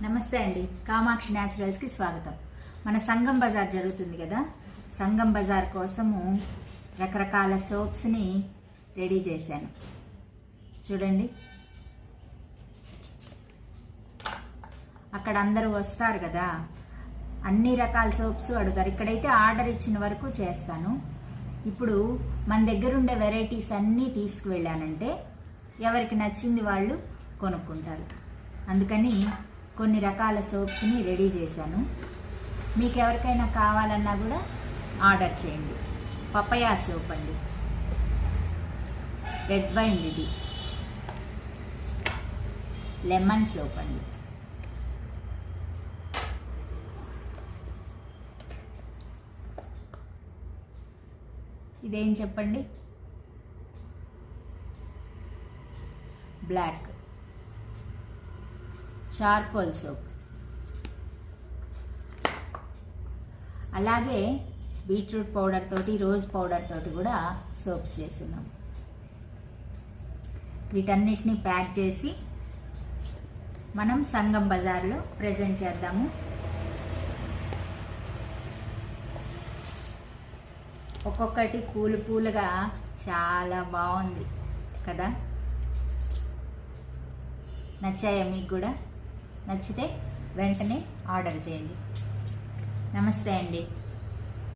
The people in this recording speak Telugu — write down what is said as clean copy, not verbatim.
నమస్తే అండి, కామాక్షి న్యాచురల్స్కి స్వాగతం. మన సంగం బజార్ జరుగుతుంది కదా, సంగం బజార్ కోసము రకరకాల సోప్స్ని రెడీ చేశాను. చూడండి, అక్కడ అందరూ వస్తారు కదా, అన్ని రకాల సోప్స్ అడుగుతారు. ఇక్కడైతే ఆర్డర్ ఇచ్చిన వరకు చేస్తాను. ఇప్పుడు మన దగ్గర ఉండే వెరైటీస్ అన్నీ తీసుకువెళ్ళానంటే ఎవరికి నచ్చింది వాళ్ళు కొనుక్కుంటారు. అందుకని కొన్ని రకాల సోప్స్ని రెడీ చేశాను. మీకు ఎవరికైనా కావాలన్నా కూడా ఆర్డర్ చేయండి. పపయా సోప్ అండి, రెడ్ వైన్ ఇది, లెమన్ సోప్ అండి, ఇదేం చెప్పండి, బ్లాక్ చార్కోల్ సోప్. అలాగే బీట్రూట్ పౌడర్ తోటి, రోజ్ పౌడర్ తోటి కూడా సోప్స్ చేస్తున్నాం. వీటన్నిటిని ప్యాక్ చేసి మనం సంగం బజార్లో ప్రెజెంట్ చేద్దాము. ఒక్కొక్కటి పూలు పూలుగా చాలా బాగుంది కదా. నచ్చాయా మీకు కూడా? నచ్చితే వెంటనే ఆర్డర్ చేయండి. నమస్తే అండి.